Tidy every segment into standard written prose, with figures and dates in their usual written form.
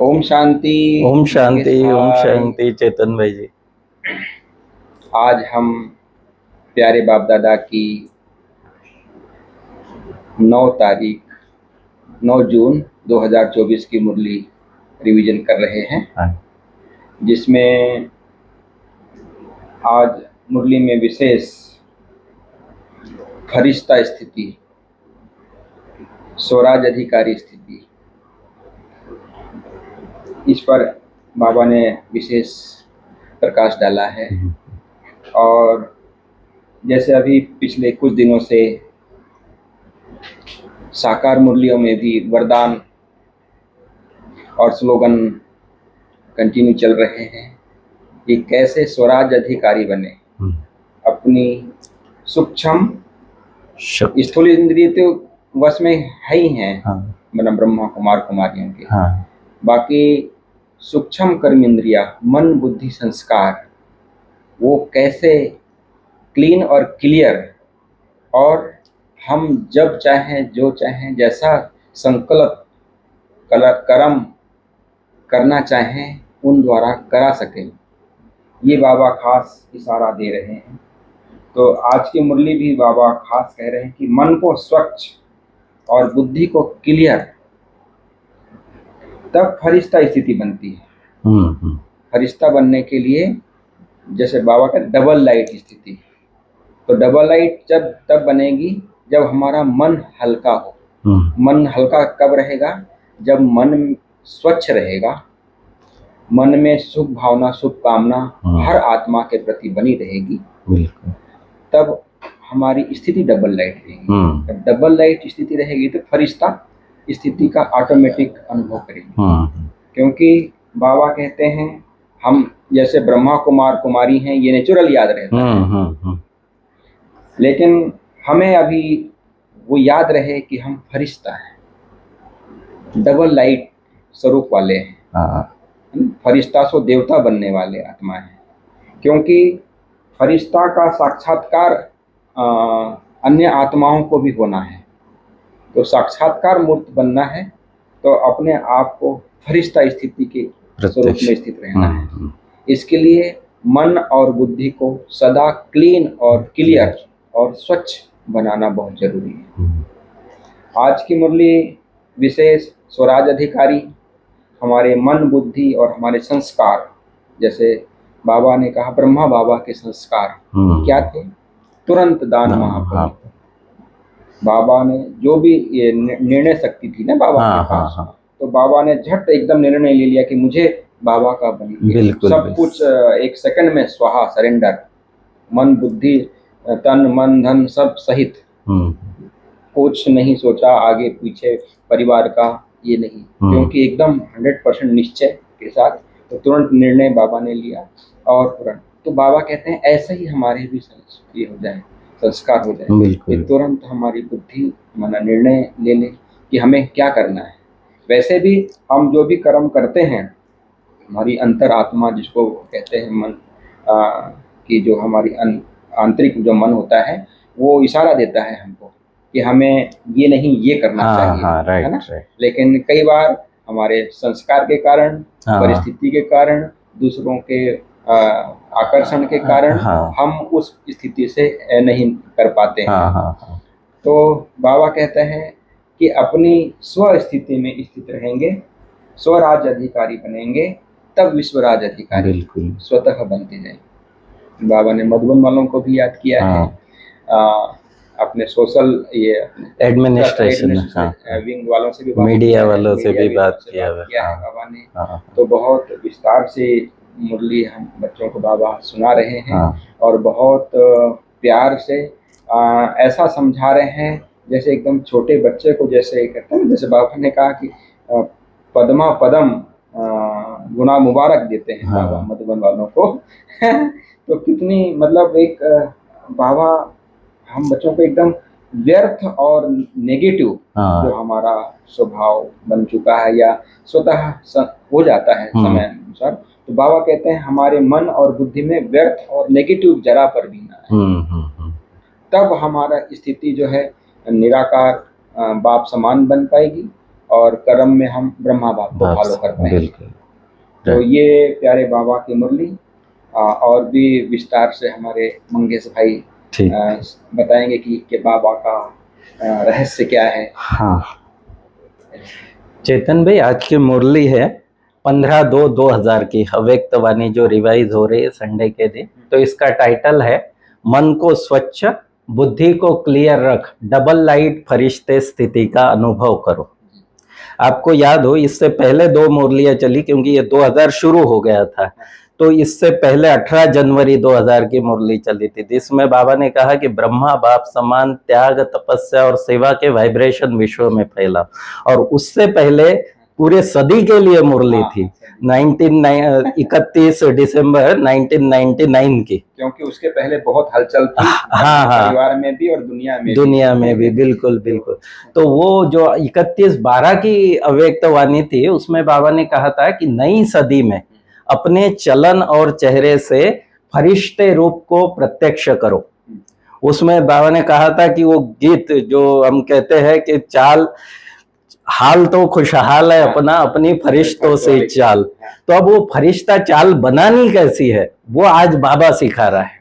ओम शांति। ओम शांति। ओम शांति चेतन भाई जी। आज हम प्यारे बाप दादा की 9 जून 2024 की मुरली रिवीजन कर रहे हैं, जिसमें आज मुरली में विशेष फरिश्ता स्थिति, स्वराज अधिकारी स्थिति, इस पर बाबा ने विशेष प्रकाश डाला है। और जैसे अभी पिछले कुछ दिनों से साकार मुरलियों में भी वरदान और स्लोगन कंटिन्यू चल रहे हैं कि कैसे स्वराज अधिकारी बने, अपनी सूक्ष्म स्थूल इंद्रिय तो वश में है ही हैं, मतलब ब्रह्मा कुमार कुमारियों के, बाकी सूक्ष्म कर्म इंद्रिया, मन बुद्धि संस्कार, वो कैसे क्लीन और क्लियर, और हम जब चाहें जो चाहें जैसा संकल्प कर्म करना चाहें उन द्वारा करा सकें, ये बाबा खास इशारा दे रहे हैं। तो आज की मुरली भी बाबा खास कह रहे हैं कि मन को स्वच्छ और बुद्धि को क्लियर, तब फरिश्ता स्थिति बनती है। फरिश्ता बनने के लिए जैसे बाबा का डबल लाइट स्थिति, तो डबल लाइट जब तब बनेगी जब हमारा मन हल्का हो। मन हल्का कब रहेगा? जब मन स्वच्छ रहेगा, मन में शुभ भावना शुभ कामना हर आत्मा के प्रति बनी रहेगी, तब हमारी स्थिति डबल लाइट रहेगी। जब डबल लाइट स्थिति रहेगी तो फरिश्ता स्थिति का ऑटोमेटिक अनुभव करेंगे। क्योंकि बाबा कहते हैं हम जैसे ब्रह्मा कुमार कुमारी हैं, ये नेचुरल याद रहता है, लेकिन हमें अभी वो याद रहे कि हम फरिश्ता हैं, डबल लाइट स्वरूप वाले हैं। फरिश्ता सो देवता बनने वाले आत्मा है, क्योंकि फरिश्ता का साक्षात्कार अन्य आत्माओं को भी होना है। तो साक्षात्कार मूर्त बनना है तो अपने आप को फरिश्ता स्थिति के स्वरूप में स्थित रहना है। इसके लिए मन और बुद्धि को सदा क्लीन और क्लियर और स्वच्छ बनाना बहुत जरूरी है। आज की मुरली विशेष स्वराज अधिकारी, हमारे मन बुद्धि और हमारे संस्कार, जैसे बाबा ने कहा ब्रह्मा बाबा के संस्कार क्या थे? तुरंत दान महाप्रभु। बाबा ने जो भी ये निर्णय शक्ति थी ना बाबा के पास, तो बाबा ने झट एकदम निर्णय ले लिया कि मुझे बाबा का बनी, सब कुछ एक सेकंड में स्वाहा, सरेंडर, मन बुद्धि तन मन धन सब सहित, कुछ नहीं सोचा आगे पीछे परिवार का, ये नहीं, क्योंकि एकदम 100% निश्चय के साथ तो तुरंत निर्णय बाबा ने लिया। और तुरंत तो बाबा कहते हैं ऐसे ही हमारे भी ये हो जाए, संस्कार हो जाए कि तुरंत हमारी बुद्धि हमारा निर्णय ले ले कि हमें क्या करना है। वैसे भी हम जो भी कर्म करते हैं, हमारी अंतर आत्मा जिसको कहते हैं मन, कि जो हमारी आंतरिक जो मन होता है वो इशारा देता है हमको कि हमें ये नहीं ये करना चाहिए, है ना? लेकिन कई बार हमारे संस्कार के कारण, परिस्थिति के कारण, दूसरों के आकर्षण के कारण हम उस स्थिति से नहीं कर पाते हैं। तो बाबा कहते हैं कि अपनी स्व स्थिति में स्थित रहेंगे, स्वराज अधिकारी बनेंगे, तब विश्वराज अधिकारी स्वतः बनते जाएंगे। बाबा ने मधुबन वालों को भी याद किया है, अपने सोशल ये एडमिनिस्ट्रेशन विंग वालों से भी, मीडिया वालों से भी बात किया है बाबा ने। तो बहुत विस्तार से मुरली हम बच्चों को बाबा सुना रहे हैं, और बहुत प्यार से ऐसा समझा रहे हैं जैसे एकदम छोटे बच्चे को जैसे कहते हैं। जैसे बाबा ने कहा कि पद्मा पदम गुना मुबारक देते हैं बाबा मधुबन वालों को तो कितनी मतलब एक बाबा हम बच्चों को एकदम व्यर्थ और नेगेटिव जो हमारा स्वभाव बन चुका है या स्वतः हो जाता है समय अनुसार, तो बाबा कहते हैं हमारे मन और बुद्धि में व्यर्थ और नेगेटिव जरा पर भी ना है, तब हमारा स्थिति जो है निराकार बाप समान बन पाएगी, और कर्म में हम ब्रह्मा बाप को फॉलो करते हैं। बिल्कुल। तो ये प्यारे बाबा की मुरली और भी विस्तार से हमारे मंगेश भाई बताएंगे कि बाबा का रहस्य क्या है। हाँ चेतन भाई, आज की मुरली है 15/2/2000 की अव्यक्त वाणी जो रिवाइज हो रही है संडे के दिन। तो इसका टाइटल है मन को स्वच्छ, बुद्धि को क्लियर रख, डबल लाइट फरिश्ते स्थिति का अनुभव करो। आपको याद हो इससे पहले 2 मुरलियां चली, क्योंकि ये 2000 शुरू हो गया था, तो इससे पहले 18 जनवरी 2000 की मुरली चली थी, जिसमें बाबा ने कहा कि ब्रह्मा बाप समान त्याग, तपस्या और सेवा के वाइब्रेशन विश्व में फैला। और उससे पहले पूरे सदी के लिए मुरली थी 31 दिसंबर 1999 की, क्योंकि उसके पहले बहुत हलचल थी। हाँ परिवार में भी और दुनिया में भी। बिल्कुल बिल्कुल। तो वो जो 31/12 की अव्यक्त वाणी थी, उसमें बाबा ने कहा था कि नई सदी में अपने चलन और चेहरे से फरिश्ते रूप को प्रत्यक्ष करो। उसमें बाबा ने कहा था कि वो गीत जो हम कहते हैं कि चाल हाल तो खुशहाल है अपना, अपनी फरिश्तों से चाल। तो अब वो फरिश्ता चाल बनानी कैसी है वो आज बाबा सिखा रहा है।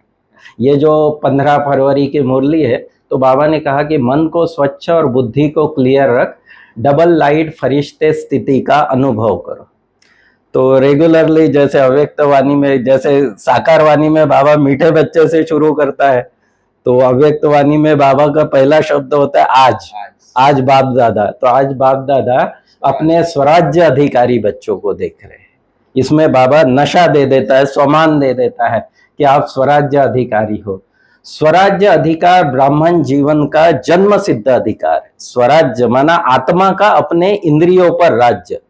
ये जो 15 फरवरी की मुरली है, तो बाबा ने कहा कि मन को स्वच्छ और बुद्धि को क्लियर रख, डबल लाइट फरिश्ते स्थिति का अनुभव करो। तो रेगुलरली जैसे अव्यक्त वाणी में, जैसे साकार वाणी में बाबा मीठे बच्चे से शुरू करता है, तो अव्यक्त वाणी में बाबा का पहला शब्द होता है आज बाप दादा। तो आज बाप दादा अपने स्वराज्य अधिकारी बच्चों को देख रहे हैं। इसमें बाबा नशा दे देता है, स्वमान दे देता है कि आप स्वराज्य अधिकारी हो। स्वराज्य अधिकार ब्राह्मण जीवन का जन्म सिद्ध अधिकार है। स्वराज्य माना आत्मा का अपने इंद्रियों पर राज्य।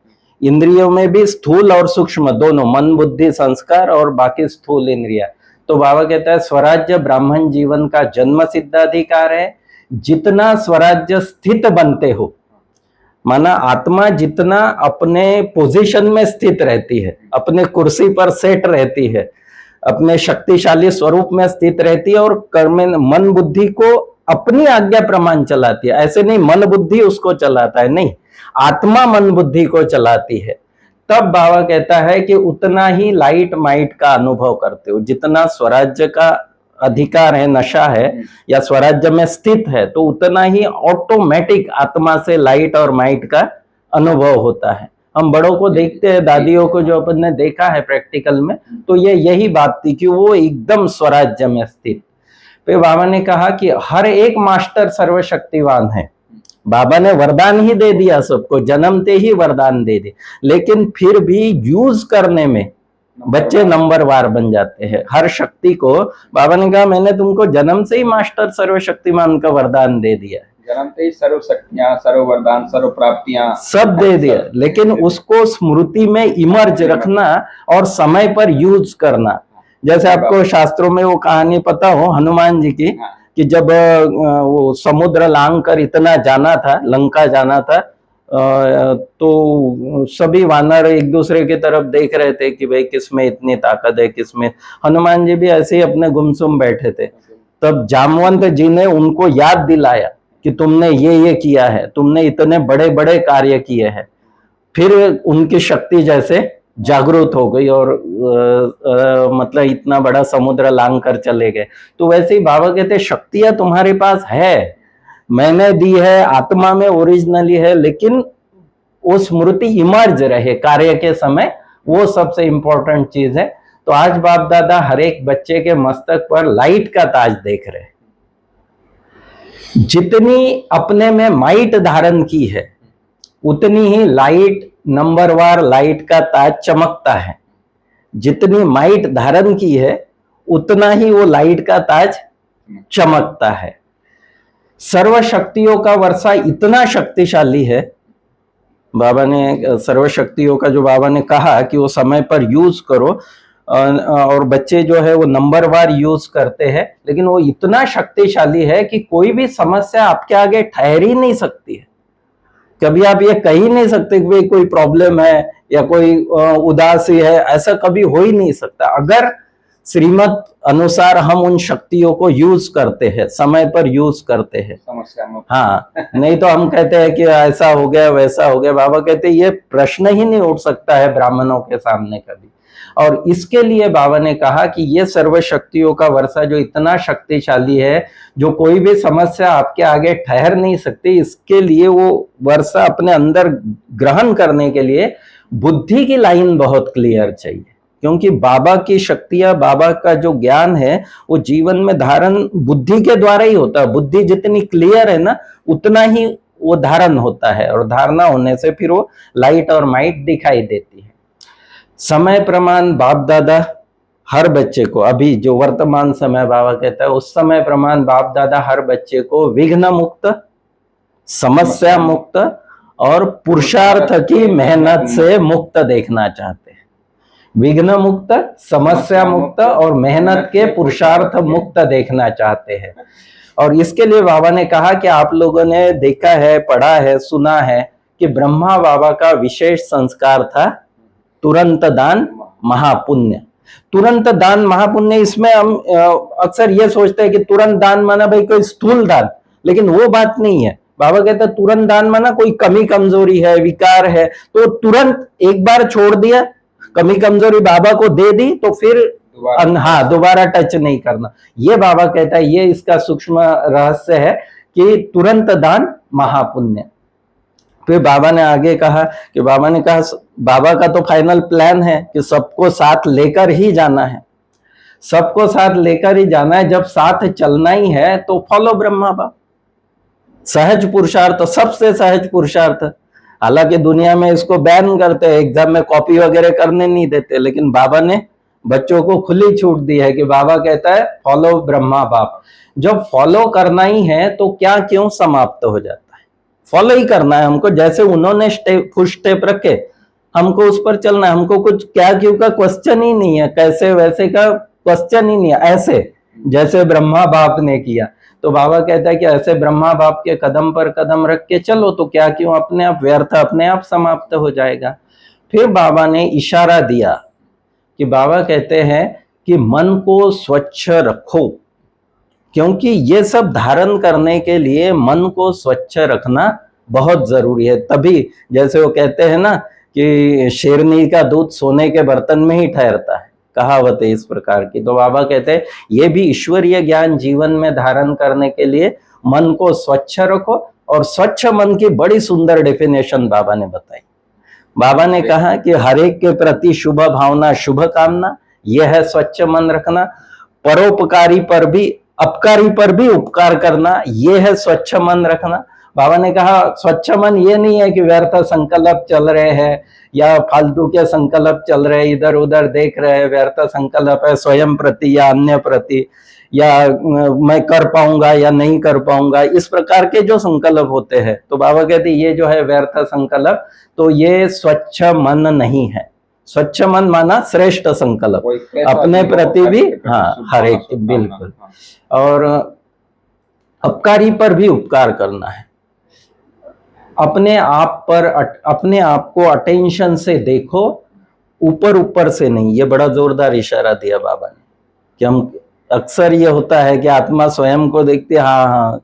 इंद्रियों में भी स्थूल और सूक्ष्म दोनों, मन बुद्धि संस्कार और बाकी स्थूल इंद्रिया। तो बाबा कहता है स्वराज्य ब्राह्मण जीवन का जन्म सिद्ध अधिकार है। जितना स्वराज्य स्थित बनते हो, माना आत्मा जितना अपने पोजीशन में स्थित रहती है, अपने कुर्सी पर सेट रहती है, अपने शक्तिशाली स्वरूप में स्थित रहती है और कर्म मन बुद्धि को अपनी आज्ञा प्रमाण चलाती है। ऐसे नहीं मन बुद्धि उसको चलाता है, नहीं, आत्मा मन बुद्धि को चलाती है। तब बाबा कहता है कि उतना ही लाइट माइट का अनुभव करते हो। जितना स्वराज्य का अधिकार है, नशा है या स्वराज्य में स्थित है, तो उतना ही ऑटोमेटिक आत्मा से लाइट और माइट का अनुभव होता है। हम बड़ों को देखते हैं, दादियों को जो अपन ने देखा है प्रैक्टिकल में, तो ये यही बात थी कि वो एकदम स्वराज्य में स्थित। फिर बाबा ने कहा कि हर एक मास्टर सर्वशक्तिवान है। बाबा ने वरदान ही दे दिया सबको, जन्मते ही वरदान दे दिए, लेकिन फिर भी यूज करने में बच्चे नंबरवार बन जाते हैं। हर शक्ति को बाबा ने कहा मैंने तुमको जन्म से ही मास्टर सर्वशक्तिमान का वरदान दे दिया है, जन्मते ही सर्व शक्तियां, सर्व वरदान, सर्व प्राप्तियां सब दे दिया, लेकिन उसको स्मृति में इमर्ज रखना और समय पर यूज करना। जैसे आपको शास्त्रों में वो कहानी पता हो हनुमान जी की, कि जब वो समुद्र लांग कर इतना जाना था, लंका जाना था, तो सभी वानर एक दूसरे की तरफ देख रहे थे कि भाई किसमें इतनी ताकत है, किसमें। हनुमान जी भी ऐसे ही अपने गुमसुम बैठे थे। तब जामवंत जी ने उनको याद दिलाया कि तुमने ये किया है, तुमने इतने बड़े बड़े कार्य किए हैं। फिर उनकी शक्ति जैसे जागृत हो गई और मतलब इतना बड़ा समुद्र लांग कर चले गए। तो वैसे ही बाबा कहते शक्तियां तुम्हारे पास है, मैंने दी है, आत्मा में ओरिजिनली है, लेकिन वो स्मृति इमर्ज रहे कार्य के समय, वो सबसे इंपॉर्टेंट चीज है। तो आज बाप दादा हर एक बच्चे के मस्तक पर लाइट का ताज देख रहे हैं। जितनी अपने में माइट धारण की है, उतनी ही लाइट नंबरवार लाइट का ताज चमकता है। जितनी माइट धारण की है, उतना ही वो लाइट का ताज चमकता है। सर्व शक्तियों का वर्षा इतना शक्तिशाली है। बाबा ने सर्व शक्तियों का जो बाबा ने कहा कि वो समय पर यूज करो, और बच्चे जो है वो नंबरवार यूज करते हैं, लेकिन वो इतना शक्तिशाली है कि कोई भी समस्या आपके आगे ठहर ही नहीं सकती है। कभी आप ये कह ही नहीं सकते कि भाई कोई प्रॉब्लम है या कोई उदासी है, ऐसा कभी हो ही नहीं सकता। अगर श्रीमत अनुसार हम उन शक्तियों को यूज करते हैं, समय पर यूज करते हैं। समस्या में हाँ, नहीं तो हम कहते हैं कि ऐसा हो गया वैसा हो गया। बाबा कहते हैं ये प्रश्न ही नहीं उठ सकता है ब्राह्मणों के सामने कभी। और इसके लिए बाबा ने कहा कि ये सर्व शक्तियों का वर्षा जो इतना शक्तिशाली है, जो कोई भी समस्या आपके आगे ठहर नहीं सकती, इसके लिए वो वर्षा अपने अंदर ग्रहण करने के लिए बुद्धि की लाइन बहुत क्लियर चाहिए। क्योंकि बाबा की शक्तियां, बाबा का जो ज्ञान है वो जीवन में धारण बुद्धि के द्वारा ही होता है। बुद्धि जितनी क्लियर है ना, उतना ही वो धारण होता है, और धारणा होने से फिर वो लाइट और माइट दिखाई देती है। समय प्रमाण बाप दादा हर बच्चे को, अभी जो वर्तमान समय बाबा कहता है, उस समय प्रमाण बाप दादा हर बच्चे को विघ्न मुक्त, समस्या मुक्त और पुरुषार्थ की मेहनत से मुक्त देखना चाहते हैं। विघ्न मुक्त, समस्या मुक्त और मेहनत के पुरुषार्थ मुक्त देखना चाहते हैं। और इसके लिए बाबा ने कहा कि आप लोगों ने देखा है, पढ़ा है, सुना है कि ब्रह्मा बाबा का विशेष संस्कार था तुरंत दान महापुण्य। तुरंत दान महापुण्य, इसमें हम अक्सर ये सोचते हैं कि तुरंत दान माना भाई कोई स्थूल दान, लेकिन वो बात नहीं है। बाबा कहते हैं तुरंत दान माना कोई कमी कमजोरी है, विकार है, तो तुरंत एक बार छोड़ दिया, कमी कमजोरी बाबा को दे दी, तो फिर दोबारा टच नहीं करना। ये बाबा कहता है, ये इसका सूक्ष्म रहस्य है कि तुरंत दान महापुण्य। फिर बाबा ने आगे कहा कि बाबा का तो फाइनल प्लान है कि सबको साथ लेकर ही जाना है, सबको साथ लेकर ही जाना है। जब साथ चलना ही है तो फॉलो ब्रह्मा बाप, सहज पुरुषार्थ, सबसे सहज पुरुषार्थ। हालांकि दुनिया में इसको बैन करते हैं, एग्जाम में कॉपी वगैरह करने नहीं देते, लेकिन बाबा ने बच्चों को खुली छूट दी है कि बाबा कहता है फॉलो ब्रह्मा बाप। जब फॉलो करना ही है तो क्या क्यों समाप्त हो जाता है, फॉलो ही करना है हमको। जैसे उन्होंने कुछ स्टेप रखे, हमको उस पर चलना है। हमको कुछ क्या क्यों का क्वेश्चन ही नहीं है, कैसे वैसे का क्वेश्चन ही नहीं है, ऐसे जैसे ब्रह्मा बाप ने किया। तो बाबा कहता है कि ऐसे ब्रह्मा बाप के कदम पर कदम रख के चलो तो क्या क्यों अपने आप व्यर्थ, अपने आप समाप्त हो जाएगा। फिर बाबा ने इशारा दिया कि बाबा कहते हैं कि मन को स्वच्छ रखो, क्योंकि ये सब धारण करने के लिए मन को स्वच्छ रखना बहुत जरूरी है। तभी जैसे वो कहते हैं ना कि शेरनी का दूध सोने के बर्तन में ही ठहरता है, कहावत है इस प्रकार की। तो बाबा कहते हैं ये भी ईश्वरीय ज्ञान जीवन में धारण करने के लिए मन को स्वच्छ रखो। और स्वच्छ मन की बड़ी सुंदर डेफिनेशन बाबा ने बताई। बाबा ने कहा कि हर एक के प्रति शुभ भावना, शुभ कामना, यह है स्वच्छ मन रखना। परोपकारी पर भी, अपकारी पर भी उपकार करना, यह है स्वच्छ मन रखना। बाबा ने कहा स्वच्छ मन ये नहीं है कि व्यर्थ संकल्प चल रहे हैं या फालतू के संकल्प चल रहे हैं, इधर उधर देख रहे हैं, व्यर्थ संकल्प है स्वयं प्रति या अन्य प्रति, या मैं कर पाऊंगा या नहीं कर पाऊंगा, इस प्रकार के जो संकल्प होते हैं। तो बाबा कहते ये जो है व्यर्थ संकल्प, तो ये स्वच्छ मन नहीं है। स्वच्छ मन माना श्रेष्ठ संकल्प अपने प्रति भी, हाँ हर एक, बिल्कुल। और अपकारी पर भी उपकार करना है। अपने आप पर, अपने आप को अटेंशन से देखो, ऊपर ऊपर से नहीं। ये बड़ा जोरदार इशारा दिया बाबा ने कि हम अक्सर ये होता है कि आत्मा स्वयं को देखती है, हाँ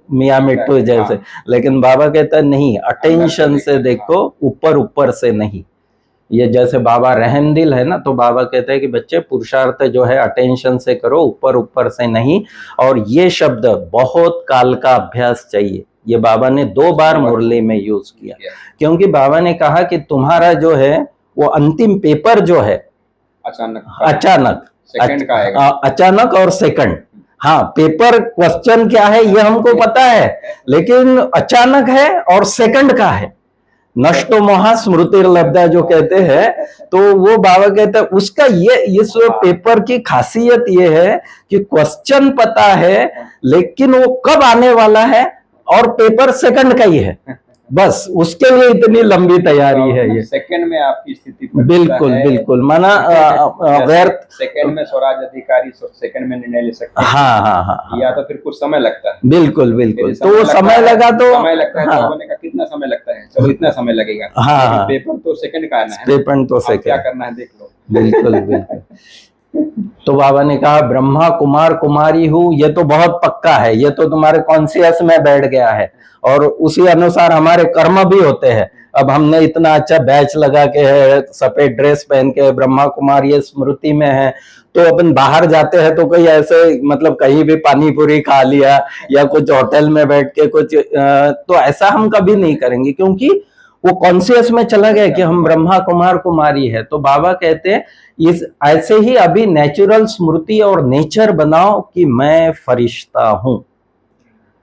मियाँ मिट्टू जैसे, लेकिन बाबा कहता है नहीं, अटेंशन से देखो, ऊपर ऊपर से नहीं। ये जैसे बाबा रहम दिल है ना, तो बाबा कहते हैं कि बच्चे पुरुषार्थ जो है अटेंशन से करो, ऊपर ऊपर से नहीं। और ये शब्द बहुत काल का अभ्यास चाहिए, ये बाबा ने 2 बार मुरली में यूज किया। क्योंकि बाबा ने कहा कि तुम्हारा जो है वो अंतिम पेपर जो है अचानक सेकंड का आएगा, अचानक और सेकंड। हाँ, पेपर क्वेश्चन क्या है ये हमको पता है, लेकिन अचानक है और सेकंड का है। नष्टो मोहा स्मृतिर्लब्धा जो कहते हैं, तो वो बाबा कहते हैं उसका ये इस पेपर की खासियत ये है कि क्वेश्चन पता है, लेकिन वो कब आने वाला है और पेपर सेकंड का ही है, बस उसके लिए इतनी लंबी तैयारी है ये। सेकंड में आपकी स्थिति बिल्कुल बिल्कुल, माना व्यर्थ सेकंड में स्वराज अधिकारी सेकंड में निर्णय ले सकते हैं। हाँ हाँ हाँ, या तो फिर कुछ समय लगता है। बिल्कुल बिल्कुल, तो वो समय लगा तो समय लगता है। तो का कितना समय लगता है, चलो इतना समय लगेगा। हाँ, पेपर तो सेकंड का आना है, पेपर तो सेकंड, क्या करना है देख लो। बिल्कुल बिल्कुल। तो बाबा ने कहा ब्रह्मा कुमार कुमारी हूँ, ये तो बहुत पक्का है, ये तो तुम्हारे कॉन्शियस में बैठ गया है और उसी अनुसार हमारे कर्म भी होते हैं। अब हमने इतना अच्छा बैच लगा के है, सफेद ड्रेस पहन के ब्रह्मा कुमार ये स्मृति में है, तो अपन बाहर जाते हैं तो कोई ऐसे मतलब कहीं भी पानी पूरी खा लिया या कुछ होटल में बैठ के कुछ तो ऐसा हम कभी नहीं करेंगे, क्योंकि वो कॉन्शियस में चला गया कि हम ब्रह्मा कुमार कुमारी है। तो बाबा कहते हैं इस ऐसे ही अभी नेचुरल स्मृति और नेचर बनाओ कि मैं फरिश्ता हूं।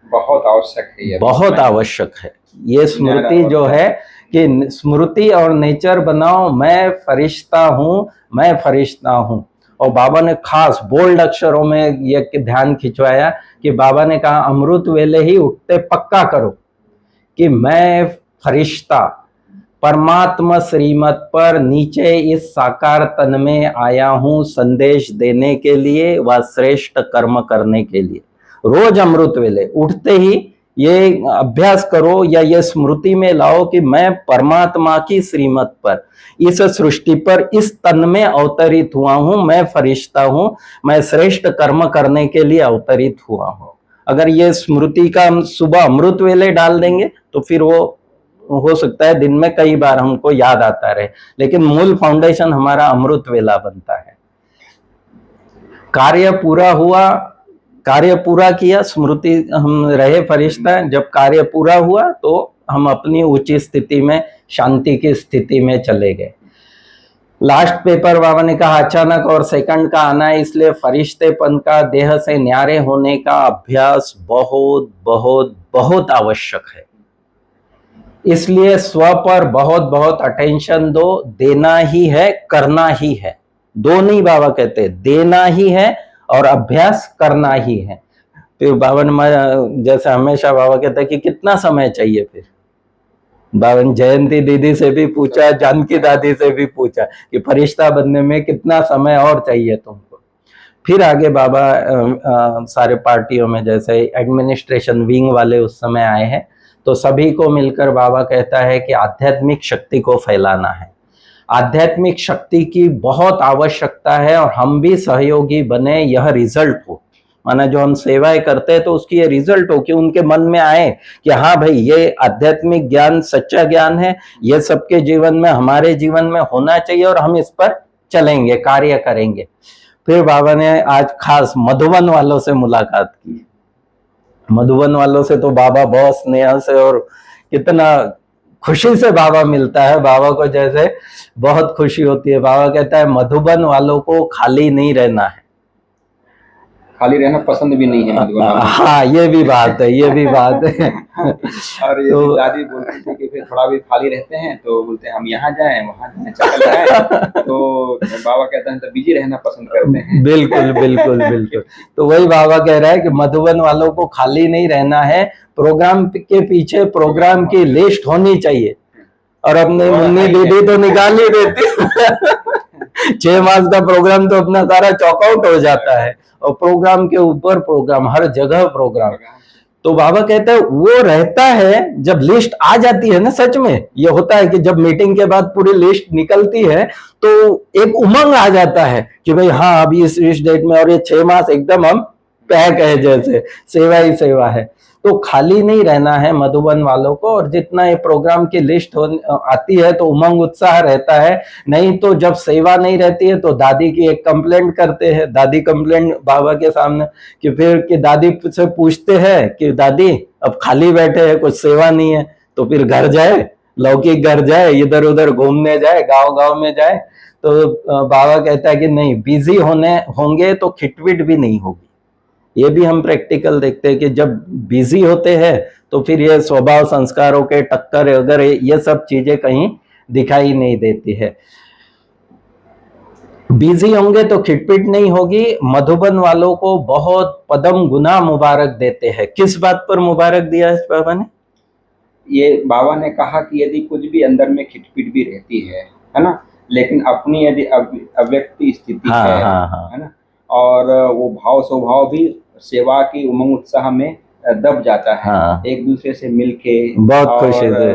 बहुत आवश्यक है ये, बहुत आवश्यक है ये स्मृति जो है कि स्मृति और नेचर बनाओ, मैं फरिश्ता हूं, मैं फरिश्ता हूं। और बाबा ने खास बोल्ड अक्षरों में ये ध्यान खिंचवाया कि बाबा ने कहा अमृत वेले ही उठते पक्का करो कि मैं फरिश्ता परमात्मा श्रीमत पर नीचे इस साकार तन में आया हूं संदेश देने के लिए व श्रेष्ठ कर्म करने के लिए। रोज अमृत वेले उठते ही ये अभ्यास करो या ये स्मृति में लाओ कि मैं परमात्मा की श्रीमत पर इस सृष्टि पर इस तन में अवतरित हुआ हूं, मैं फरिश्ता हूं, मैं श्रेष्ठ कर्म करने के लिए अवतरित हुआ हूं। अगर ये स्मृति का हम सुबह अमृत वेले डाल देंगे तो फिर वो हो सकता है दिन में कई बार हमको याद आता रहे, लेकिन मूल फाउंडेशन हमारा अमृत वेला बनता है। कार्य पूरा हुआ, कार्य पूरा किया, स्मृति हम रहे फरिश्ता, जब कार्य पूरा हुआ तो हम अपनी ऊंची स्थिति में शांति की स्थिति में चले गए। लास्ट पेपर बाबा ने कहा अचानक और सेकंड का आना है, इसलिए फरिश्तेपन का देह से न्यारे होने का अभ्यास बहुत बहुत बहुत आवश्यक है। इसलिए स्व पर बहुत बहुत अटेंशन दो, देना ही है करना ही है, दो नहीं बाबा कहते, देना ही है और अभ्यास करना ही है। फिर बाबा ने जैसे हमेशा बाबा कहते हैं कि कितना समय चाहिए, फिर बाबा ने जयंती दीदी से भी पूछा, जानकी दादी से भी पूछा कि फरिश्ता बनने में कितना समय और चाहिए तुमको। फिर आगे बाबा सारे पार्टियों में जैसे एडमिनिस्ट्रेशन विंग वाले उस समय आए हैं, तो सभी को मिलकर बाबा कहता है कि आध्यात्मिक शक्ति को फैलाना है, आध्यात्मिक शक्ति की बहुत आवश्यकता है और हम भी सहयोगी बने, यह रिजल्ट हो। माना जो हम सेवाएं करते हैं तो उसकी ये रिजल्ट हो कि उनके मन में आए कि हाँ भाई ये आध्यात्मिक ज्ञान सच्चा ज्ञान है, ये सबके जीवन में हमारे जीवन में होना चाहिए और हम इस पर चलेंगे, कार्य करेंगे। फिर बाबा ने आज खास मधुबन वालों से मुलाकात की। मधुबन वालों से तो बाबा बहुत स्नेह से और कितना खुशी से बाबा मिलता है, बाबा को जैसे बहुत खुशी होती है। बाबा कहता है मधुबन वालों को खाली नहीं रहना है, खाली रहना पसंद भी नहीं है मधुबन। हाँ ये भी बात है, ये भी बात है। और ये तो, दादी बोलती थी कि फिर थोड़ा भी खाली रहते हैं तो बोलते हैं हम यहाँ जाएं वहाँ जाएं चक्कर लगाएं, तो बाबा कहते हैं तो बिजी रहना पसंद करते हैं। बिल्कुल बिल्कुल बिल्कुल। तो वही बाबा कह रहा है कि मधुबन वालों को खाली नहीं रहना है, प्रोग्राम के पीछे प्रोग्राम की लिस्ट होनी चाहिए। और अपने मुन्नी दीदी तो निकाल ही देती 6 मास का प्रोग्राम तो अपना सारा चॉकआउट हो जाता है और प्रोग्राम के ऊपर प्रोग्राम, हर जगह प्रोग्राम। तो बाबा कहते हैं वो रहता है जब लिस्ट आ जाती है ना, सच में ये होता है कि जब मीटिंग के बाद पूरी लिस्ट निकलती है तो एक उमंग आ जाता है कि भाई हाँ अभी इस डेट में और ये 6 मास एकदम हम पैक है, जैसे सेवा ही सेवा है। तो खाली नहीं रहना है मधुबन वालों को, और जितना ये प्रोग्राम की लिस्ट आती है तो उमंग उत्साह रहता है। नहीं तो जब सेवा नहीं रहती है तो दादी की एक कंप्लेंट करते हैं, दादी कंप्लेंट बाबा के सामने कि फिर कि दादी से पूछते हैं कि दादी अब खाली बैठे हैं, कुछ सेवा नहीं है, तो फिर घर जाए, लौकिक घर जाए, इधर उधर घूमने जाए, गाँव गाँव में जाए। तो बाबा कहता है कि नहीं, बिजी होंगे तो खिटपिट भी नहीं होगी। ये भी हम प्रैक्टिकल देखते हैं कि जब बिजी होते हैं तो फिर ये स्वभाव संस्कारों के टक्कर वगैरह ये सब चीजें कहीं दिखाई नहीं देती है। बिजी होंगे तो खिटपिट नहीं होगी। मधुबन वालों को बहुत पदम गुना मुबारक देते हैं। किस बात पर मुबारक दिया है बाबा ने? ये बाबा ने कहा कि यदि कुछ भी अंदर में खिटपिट भी रहती है ना, लेकिन अपनी यदि अव्यक्ति स्थिति है ना, और वो भाव स्वभाव भी सेवा की उमंग उत्साह में दब जाता है। एक दूसरे से मिलके बहुत खुशी से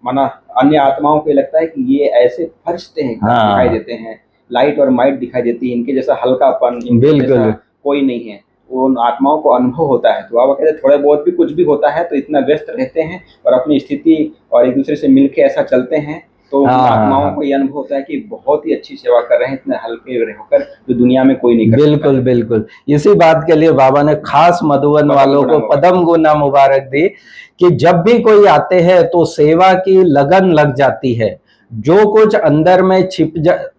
माना अन्य आत्माओं को लगता है कि ये ऐसे फरिश्ते हैं दिखाई देते हैं, लाइट और माइट दिखाई देती है, इनके जैसा हल्कापन, इनके बिल्कुल। जैसा कोई नहीं है। वो उन आत्माओं को अनुभव होता है। तो बाबा कहते हैं थोड़े बहुत भी कुछ भी होता है तो इतना व्यस्त रहते हैं और अपनी स्थिति और एक दूसरे से मिलके ऐसा चलते हैं, तो उन हाँ, आत्माओं हाँ। को ये अनुभव होता है कि बहुत ही अच्छी सेवा कर रहे हैं, इतने हल्के होकर, जो दुनिया में कोई नहीं कर सकता। बिल्कुल बिल्कुल, इसी बात के लिए बाबा ने खास मधुबन वालों को पदम गुना मुबारक दी कि जब भी कोई आते हैं तो सेवा की लगन लग जाती है। जो कुछ अंदर में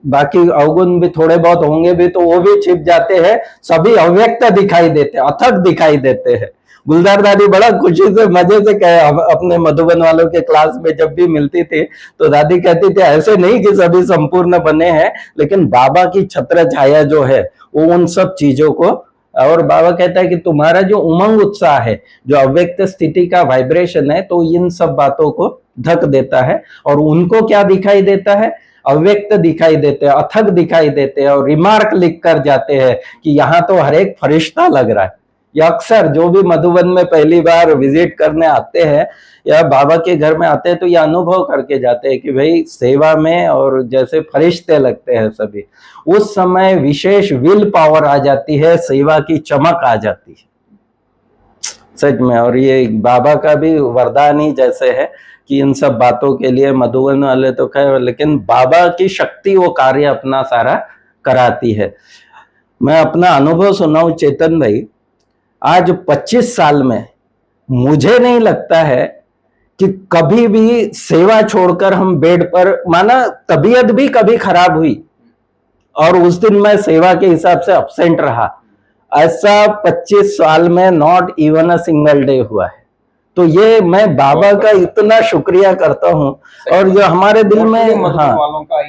बाकी अवगुण भी थोड़े बहुत होंगे भी तो वो भी छिप जाते हैं, सभी अव्यक्त दिखाई देते हैं, अथक दिखाई देते हैं। गुलजार दादी बड़ा खुशी से मजे से कहे, अपने मधुबन वालों के क्लास में जब भी मिलती थी तो दादी कहती थी ऐसे नहीं कि सभी संपूर्ण बने हैं, लेकिन बाबा की छत्र छाया जो है वो उन सब चीजों को, और बाबा कहता है कि तुम्हारा जो उमंग उत्साह है, जो अव्यक्त स्थिति का वाइब्रेशन है, तो इन सब बातों को ढक देता है। और उनको क्या दिखाई देता है? अव्यक्त दिखाई देते हैं, अथक दिखाई देते हैं, और रिमार्क लिख कर जाते हैं कि यहाँ तो हर एक फरिश्ता लग रहा है। या अक्सर जो भी मधुबन में पहली बार विजिट करने आते हैं या बाबा के घर में आते हैं तो ये अनुभव करके जाते हैं कि भाई सेवा में और जैसे फरिश्ते लगते हैं सभी। उस समय विशेष विल पावर आ जाती है, सेवा की चमक आ जाती है सच में। और ये बाबा का भी वरदान ही जैसे है कि इन सब बातों के लिए मधुबन वाले तो खैर, लेकिन बाबा की शक्ति वो कार्य अपना सारा कराती है। मैं अपना अनुभव सुनाऊं चेतन भाई, आज 25 साल में मुझे नहीं लगता है कि कभी भी सेवा छोड़कर हम बेड पर, माना तबीयत भी कभी खराब हुई और उस दिन मैं सेवा के हिसाब से अब्सेंट रहा, ऐसा 25 साल में not even a single day हुआ है। तो ये मैं बाबा का इतना शुक्रिया करता हूँ। और जो हमारे दिल में,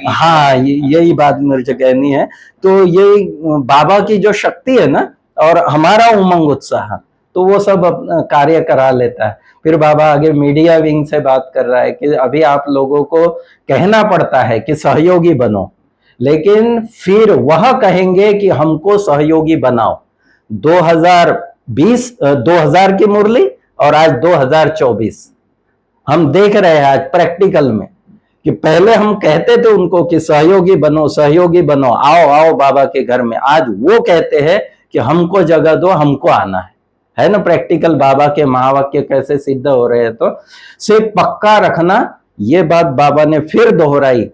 हाँ यही बात मेरे से कहनी है। तो ये बाबा की जो शक्ति है ना और हमारा उमंग उत्साह, तो वो सब कार्य करा लेता है। फिर बाबा आगे मीडिया विंग से बात कर रहा है कि अभी आप लोगों को कहना पड़ता है कि सहयोगी बनो, लेकिन फिर वह कहेंगे कि हमको सहयोगी बनाओ। 2000 की मुरली और आज 2024 हम देख रहे हैं आज प्रैक्टिकल में कि पहले हम कहते थे उनको कि सहयोगी बनो, सहयोगी बनो, आओ आओ बाबा के घर में। आज वो कहते हैं कि हमको जगह दो, हमको आना है ना। प्रैक्टिकल बाबा के महावाक्य कैसे सिद्ध हो रहे हैं। तो सिर्फ पक्का रखना, ये बात बाबा ने फिर दोहराई।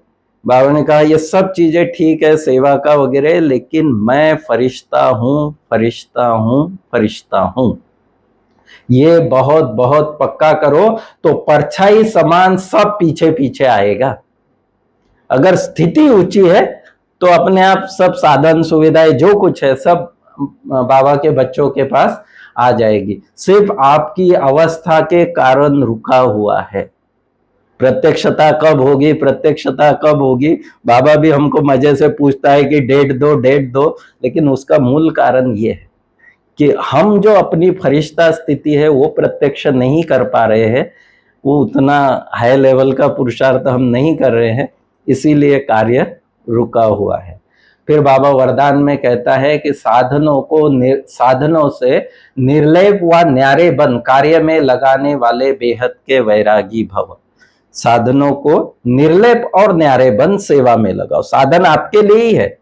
बाबा ने कहा ये सब चीजें ठीक है सेवा का वगैरह, लेकिन मैं फरिश्ता हूं, फरिश्ता हूं, फरिश्ता हूं। ये बहुत बहुत पक्का करो तो परछाई समान सब पीछे पीछे आएगा। अगर स्थिति ऊंची है तो अपने आप सब साधन सुविधाएं जो कुछ है सब बाबा के बच्चों के पास आ जाएगी। सिर्फ आपकी अवस्था के कारण रुका हुआ है। प्रत्यक्षता कब होगी, प्रत्यक्षता कब होगी, बाबा भी हमको मजे से पूछता है कि डेट दो, डेट दो, लेकिन उसका मूल कारण ये है कि हम जो अपनी फरिश्ता स्थिति है वो प्रत्यक्ष नहीं कर पा रहे हैं, वो उतना हाई लेवल का पुरुषार्थ हम नहीं कर रहे हैं, इसीलिए कार्य रुका हुआ है। फिर बाबा वरदान में कहता है कि साधनों से निर्लेप व न्यारे बन कार्य में लगाने वाले बेहद के वैरागी भव। साधनों को निर्लेप और न्यारे बन सेवा में लगाओ। साधन आपके लिए ही है,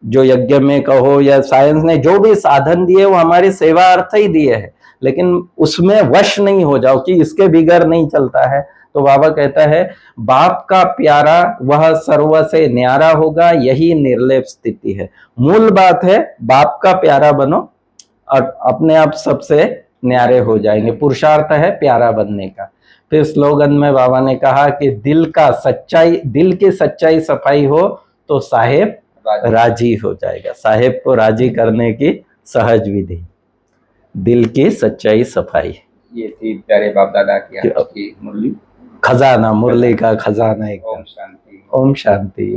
जो यज्ञ में कहो या साइंस ने जो भी साधन दिए वो हमारी सेवा अर्थ ही दिए है, लेकिन उसमें वश नहीं हो जाओ कि इसके बिगर नहीं चलता है। तो बाबा कहता है बाप का प्यारा वह सर्व से न्यारा होगा, यही निर्लेप स्थिति है। मूल बात है बाप का प्यारा बनो और अपने आप सबसे न्यारे हो जाएंगे। पुरुषार्थ है प्यारा बनने का। फिर स्लोगन में बाबा ने कहा कि दिल की सच्चाई सफाई हो तो साहेब राजी हो जाएगा। साहेब को राजी करने की सहज विधि, दिल की सच्चाई सफाई। ये थी प्यारे बाप दादा की मुरली, खजाना, मुरली का खजाना। ओम शांति, ओम शांति।